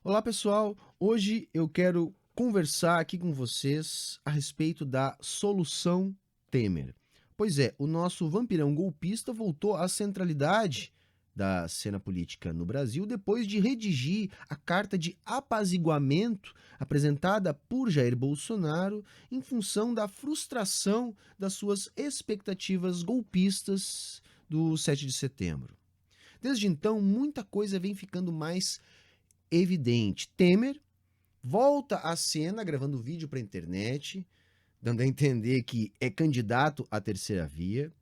Olá, pessoal. Hoje eu quero conversar aqui com vocês a respeito da solução Temer. Pois é, o nosso vampirão golpista voltou à centralidade da cena política no Brasil depois de redigir a carta de apaziguamento apresentada por Jair Bolsonaro em função da frustração das suas expectativas golpistas do 7 de setembro. Desde então, muita coisa vem ficando mais evidente. Temer volta à cena gravando vídeo para a internet, dando a entender que é candidato à terceira via.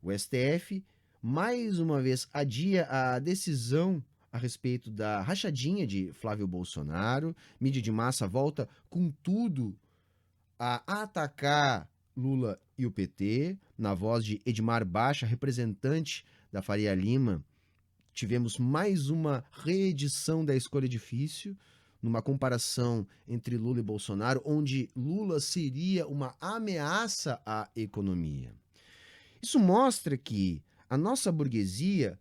O STF, mais uma vez, adia a decisão a respeito da rachadinha de Flávio Bolsonaro. Mídia de massa volta com tudo a atacar Lula e o PT, na voz de Edmar Baixa, representante da Faria Lima. Tivemos mais uma reedição da Escolha Difícil, numa comparação entre Lula e Bolsonaro, onde Lula seria uma ameaça à economia. Isso mostra que a nossa burguesia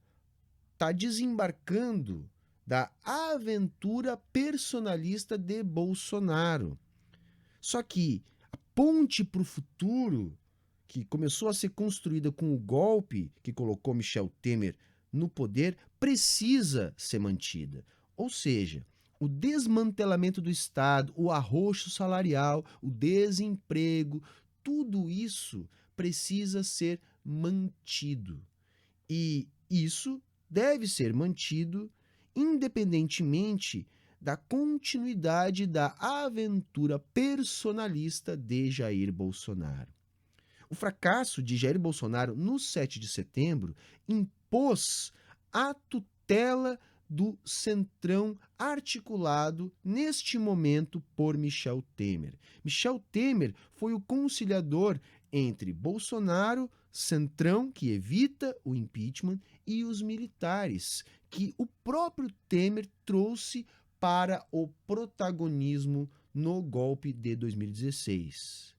está desembarcando da aventura personalista de Bolsonaro. Só que a ponte para o futuro, que começou a ser construída com o golpe que colocou Michel Temer no poder, precisa ser mantida. Ou seja, o desmantelamento do Estado, o arroxo salarial, o desemprego, tudo isso precisa ser mantido. E isso deve ser mantido independentemente da continuidade da aventura personalista de Jair Bolsonaro. O fracasso de Jair Bolsonaro no 7 de setembro impôs a tutela do centrão articulado neste momento por Michel Temer. Michel Temer foi o conciliador entre Bolsonaro, centrão que evita o impeachment, e os militares, que o próprio Temer trouxe para o protagonismo no golpe de 2016.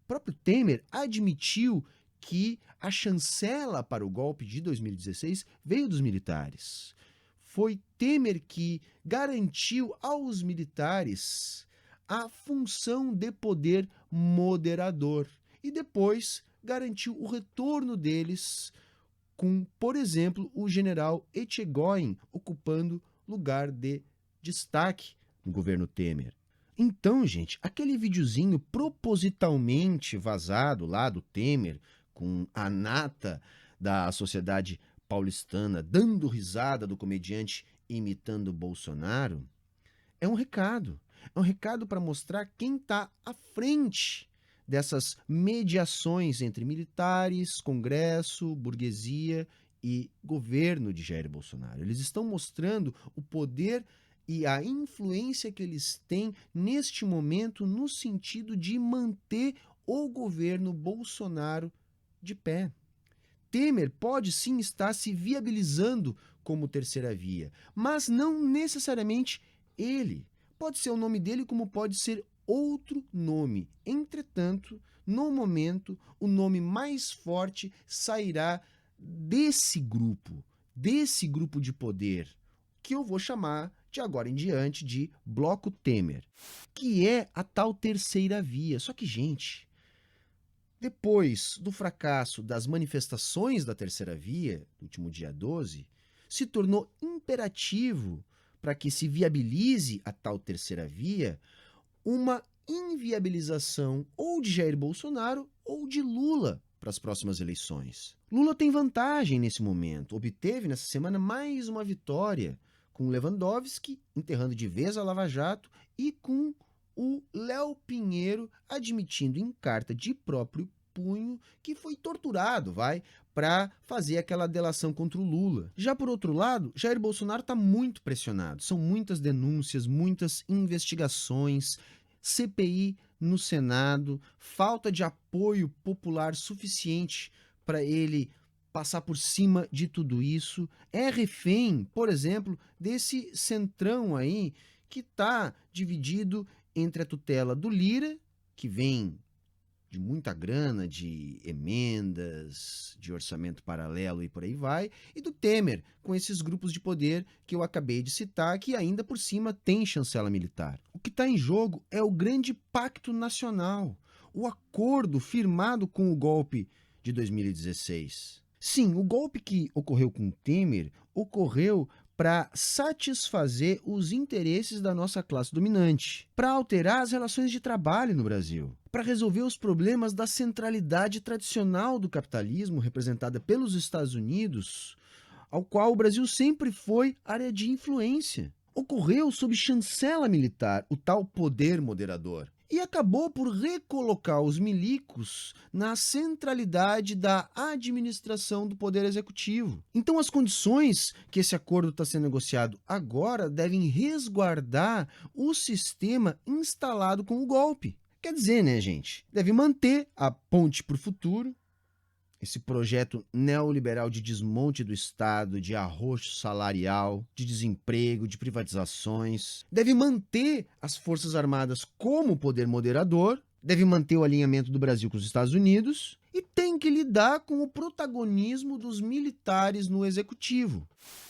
O próprio Temer admitiu que a chancela para o golpe de 2016 veio dos militares. Foi Temer que garantiu aos militares a função de poder moderador e depois garantiu o retorno deles com, por exemplo, o general Etchegóin ocupando lugar de destaque no governo Temer. Então, gente, aquele videozinho propositalmente vazado lá do Temer, com a nata da sociedade paulistana dando risada do comediante imitando Bolsonaro, é um recado. É um recado para mostrar quem está à frente dessas mediações entre militares, Congresso, burguesia e governo de Jair Bolsonaro. Eles estão mostrando o poder e a influência que eles têm neste momento no sentido de manter o governo Bolsonaro de pé. Temer pode sim estar se viabilizando como terceira via, mas não necessariamente ele. Pode ser o nome dele, como pode ser outro nome. Entretanto, no momento, o nome mais forte sairá desse grupo de poder, que eu vou chamar de agora em diante de Bloco Temer, que é a tal terceira via. Só que, gente, depois do fracasso das manifestações da terceira via, no último dia 12, se tornou imperativo para que se viabilize a tal terceira via uma inviabilização ou de Jair Bolsonaro ou de Lula para as próximas eleições. Lula tem vantagem nesse momento, obteve nessa semana mais uma vitória com Lewandowski enterrando de vez a Lava Jato e com o Léo Pinheiro admitindo em carta de próprio punho que foi torturado, para fazer aquela delação contra o Lula. Já por outro lado, Jair Bolsonaro está muito pressionado. São muitas denúncias, muitas investigações, CPI no Senado, falta de apoio popular suficiente para ele passar por cima de tudo isso. É refém, por exemplo, desse centrão aí que está dividido entre a tutela do Lira, que vem de muita grana, de emendas, de orçamento paralelo e por aí vai, e do Temer, com esses grupos de poder que eu acabei de citar, que ainda por cima tem chancela militar. O que está em jogo é o grande pacto nacional, o acordo firmado com o golpe de 2016. Sim, o golpe que ocorreu com Temer ocorreu para satisfazer os interesses da nossa classe dominante, para alterar as relações de trabalho no Brasil, para resolver os problemas da centralidade tradicional do capitalismo representada pelos Estados Unidos, ao qual o Brasil sempre foi área de influência. Ocorreu sob chancela militar, o tal poder moderador, e acabou por recolocar os milicos na centralidade da administração do poder executivo. Então as condições que esse acordo está sendo negociado agora devem resguardar o sistema instalado com o golpe. Quer dizer, né, gente? Deve manter a ponte para o futuro, esse projeto neoliberal de desmonte do Estado, de arroxo salarial, de desemprego, de privatizações. Deve manter as Forças Armadas como poder moderador, deve manter o alinhamento do Brasil com os Estados Unidos e tem que lidar com o protagonismo dos militares no executivo.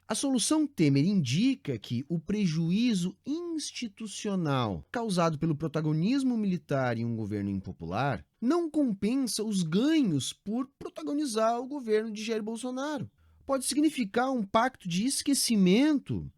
A solução Temer indica que o prejuízo institucional causado pelo protagonismo militar em um governo impopular não compensa os ganhos por protagonizar o governo de Jair Bolsonaro. Pode significar um pacto de esquecimento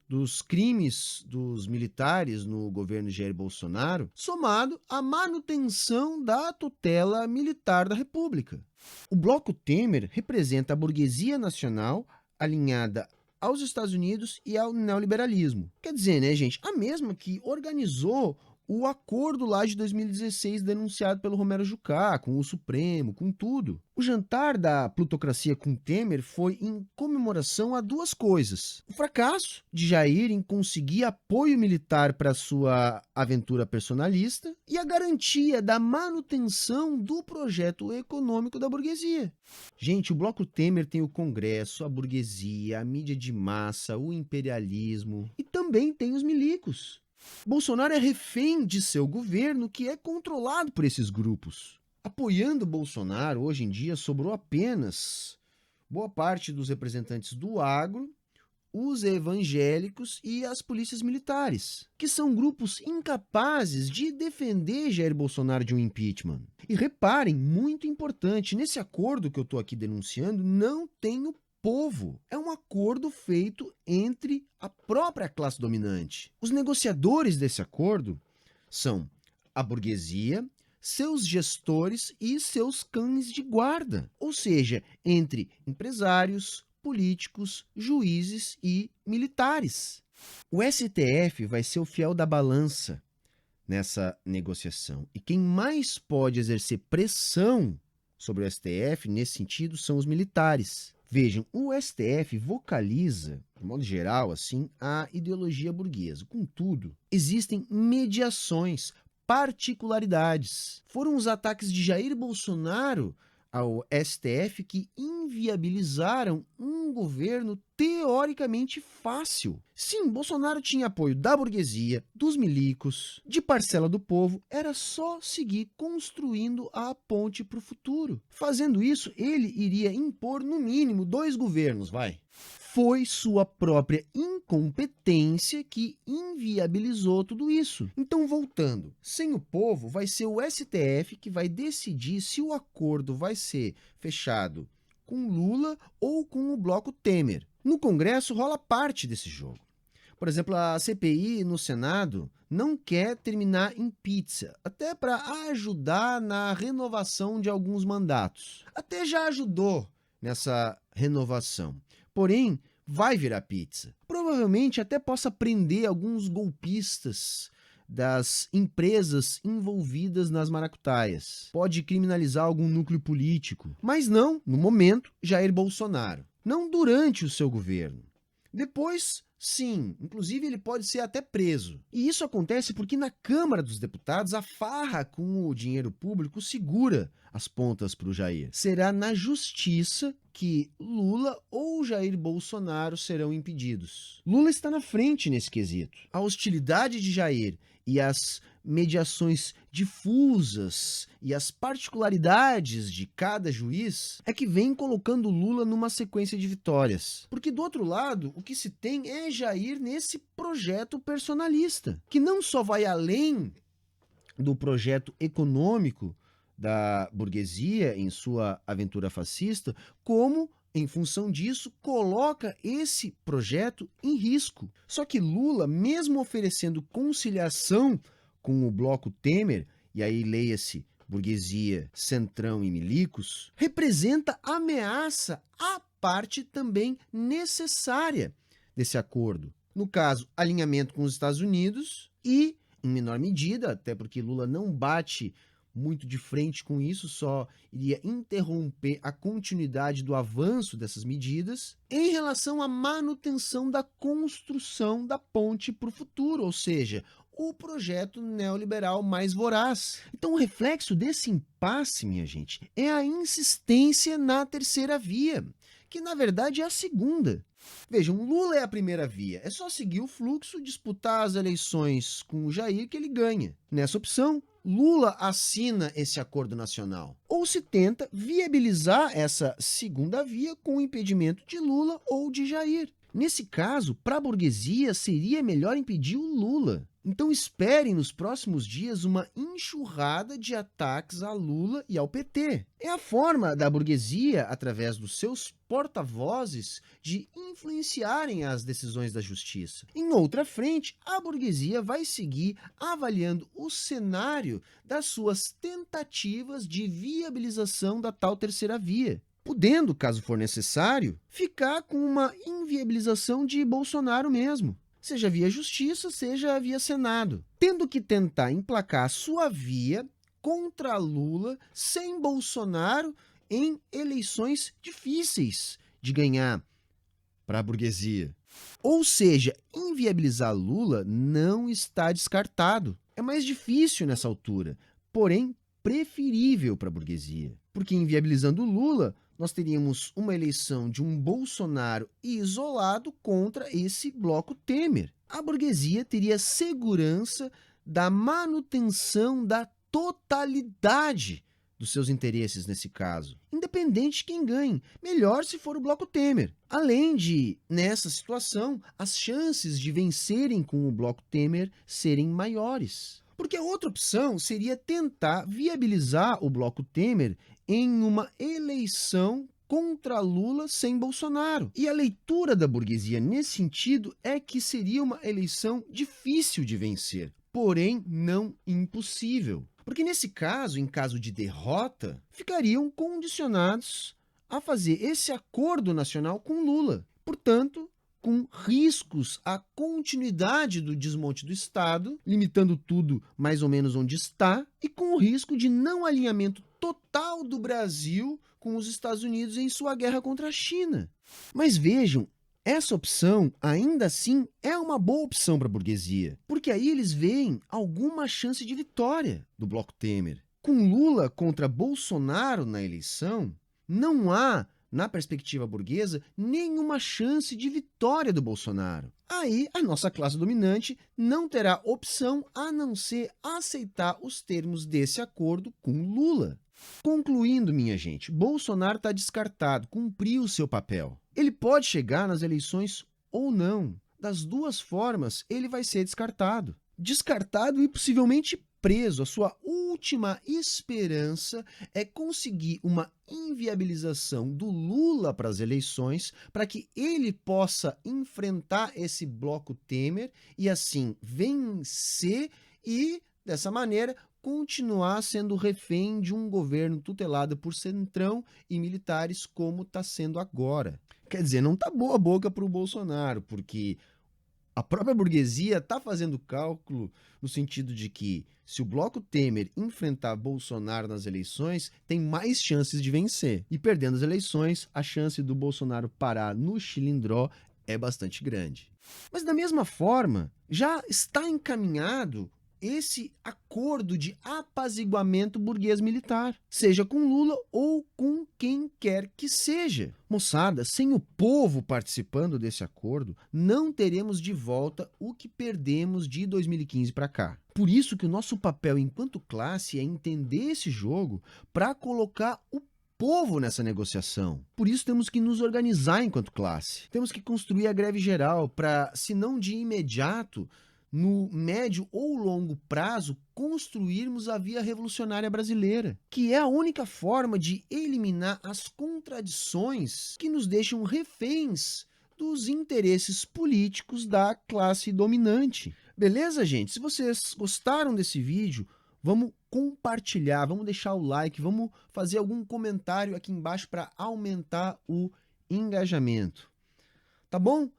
dos crimes dos militares no governo de Jair Bolsonaro, somado à manutenção da tutela militar da República. O Bloco Temer representa a burguesia nacional alinhada aos Estados Unidos e ao neoliberalismo. Quer dizer, né, gente, a mesma que organizou o acordo lá de 2016 denunciado pelo Romero Jucá, com o Supremo, com tudo. O jantar da plutocracia com Temer foi em comemoração a duas coisas. O fracasso de Jair em conseguir apoio militar para sua aventura personalista e a garantia da manutenção do projeto econômico da burguesia. Gente, o Bloco Temer tem o Congresso, a burguesia, a mídia de massa, o imperialismo e também tem os milicos. Bolsonaro é refém de seu governo, que é controlado por esses grupos. Apoiando Bolsonaro, hoje em dia, sobrou apenas boa parte dos representantes do agro, os evangélicos e as polícias militares, que são grupos incapazes de defender Jair Bolsonaro de um impeachment. E reparem, muito importante, nesse acordo que eu estou aqui denunciando, não tem o povo. É um acordo feito entre a própria classe dominante. Os negociadores desse acordo são a burguesia, seus gestores e seus cães de guarda. Ou seja, entre empresários, políticos, juízes e militares. O STF vai ser o fiel da balança nessa negociação. E quem mais pode exercer pressão sobre o STF nesse sentido são os militares. Vejam, o STF vocaliza, de modo geral, assim, a ideologia burguesa. Contudo, existem mediações, particularidades. Foram os ataques de Jair Bolsonaro ao STF que inviabilizaram um governo teoricamente fácil. Sim, Bolsonaro tinha apoio da burguesia, dos milicos, de parcela do povo. Era só seguir construindo a ponte para o futuro. Fazendo isso, ele iria impor no mínimo 2 governos, vai. Foi sua própria incompetência que inviabilizou tudo isso. Então, voltando, sem o povo, vai ser o STF que vai decidir se o acordo vai ser fechado com Lula ou com o Bloco Temer. No Congresso rola parte desse jogo. Por exemplo, a CPI no Senado não quer terminar em pizza, até para ajudar na renovação de alguns mandatos. Até já ajudou nessa renovação. Porém, vai virar pizza. Provavelmente até possa prender alguns golpistas das empresas envolvidas nas maracutaias. Pode criminalizar algum núcleo político. Mas não, no momento, Jair Bolsonaro. Não durante o seu governo. Depois, sim, inclusive ele pode ser até preso. E isso acontece porque na Câmara dos Deputados a farra com o dinheiro público segura as pontas para o Jair. Será na justiça que Lula ou Jair Bolsonaro serão impedidos. Lula está na frente nesse quesito. A hostilidade de Jair e as mediações difusas e as particularidades de cada juiz é que vem colocando Lula numa sequência de vitórias. Porque do outro lado, o que se tem é Jair nesse projeto personalista, que não só vai além do projeto econômico da burguesia em sua aventura fascista, como, em função disso, coloca esse projeto em risco. Só que Lula, mesmo oferecendo conciliação com o bloco Temer, e aí leia-se burguesia, centrão e milicos, representa ameaça à parte também necessária desse acordo. No caso, alinhamento com os Estados Unidos e, em menor medida, até porque Lula não bate muito de frente com isso, só iria interromper a continuidade do avanço dessas medidas em relação à manutenção da construção da ponte para o futuro, ou seja, o projeto neoliberal mais voraz. Então o reflexo desse impasse, minha gente, é a insistência na terceira via, que na verdade é a segunda. Vejam, Lula é a primeira via, é só seguir o fluxo, disputar as eleições com o Jair que ele ganha. Nessa opção, Lula assina esse acordo nacional. Ou se tenta viabilizar essa segunda via com o impedimento de Lula ou de Jair. Nesse caso, para a burguesia, seria melhor impedir o Lula. Então esperem nos próximos dias uma enxurrada de ataques a Lula e ao PT. É a forma da burguesia, através dos seus porta-vozes, de influenciarem as decisões da justiça. Em outra frente, a burguesia vai seguir avaliando o cenário das suas tentativas de viabilização da tal terceira via, podendo, caso for necessário, ficar com uma inviabilização de Bolsonaro mesmo, seja via justiça, seja via Senado, tendo que tentar emplacar a sua via contra Lula sem Bolsonaro em eleições difíceis de ganhar para a burguesia. Ou seja, inviabilizar Lula não está descartado. É mais difícil nessa altura, porém preferível para a burguesia. Porque inviabilizando Lula, nós teríamos uma eleição de um Bolsonaro isolado contra esse bloco Temer. A burguesia teria segurança da manutenção da totalidade dos seus interesses nesse caso, independente de quem ganhe, melhor se for o bloco Temer. Além de, nessa situação, as chances de vencerem com o bloco Temer serem maiores. Porque a outra opção seria tentar viabilizar o bloco Temer em uma eleição contra Lula sem Bolsonaro. E a leitura da burguesia nesse sentido é que seria uma eleição difícil de vencer, porém não impossível. Porque nesse caso, em caso de derrota, ficariam condicionados a fazer esse acordo nacional com Lula. Portanto, com riscos à continuidade do desmonte do Estado, limitando tudo mais ou menos onde está, e com o risco de não alinhamento total do Brasil com os Estados Unidos em sua guerra contra a China. Mas vejam, essa opção, ainda assim, é uma boa opção para a burguesia, porque aí eles veem alguma chance de vitória do bloco Temer. Com Lula contra Bolsonaro na eleição, não há, na perspectiva burguesa, nenhuma chance de vitória do Bolsonaro. Aí a nossa classe dominante não terá opção a não ser aceitar os termos desse acordo com Lula. Concluindo, minha gente, Bolsonaro está descartado, cumpriu o seu papel. Ele pode chegar nas eleições ou não. Das duas formas, ele vai ser descartado. Descartado e possivelmente preso. A sua última esperança é conseguir uma inviabilização do Lula para as eleições, para que ele possa enfrentar esse bloco Temer e assim vencer e, dessa maneira, continuar sendo refém de um governo tutelado por centrão e militares como está sendo agora. Quer dizer, não está boa a boca para o Bolsonaro, porque a própria burguesia está fazendo cálculo no sentido de que se o bloco Temer enfrentar Bolsonaro nas eleições, tem mais chances de vencer. E perdendo as eleições, a chance do Bolsonaro parar no chilindró é bastante grande. Mas da mesma forma, já está encaminhado esse acordo de apaziguamento burguês-militar, seja com Lula ou com quem quer que seja. Moçada, sem o povo participando desse acordo, não teremos de volta o que perdemos de 2015 para cá. Por isso que o nosso papel enquanto classe é entender esse jogo para colocar o povo nessa negociação. Por isso temos que nos organizar enquanto classe. Temos que construir a greve geral para, se não de imediato, no médio ou longo prazo, construirmos a via revolucionária brasileira, que é a única forma de eliminar as contradições que nos deixam reféns dos interesses políticos da classe dominante. Beleza, gente? Se vocês gostaram desse vídeo, vamos compartilhar, vamos deixar o like, vamos fazer algum comentário aqui embaixo para aumentar o engajamento. Tá bom?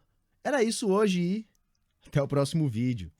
Era isso hoje e até o próximo vídeo.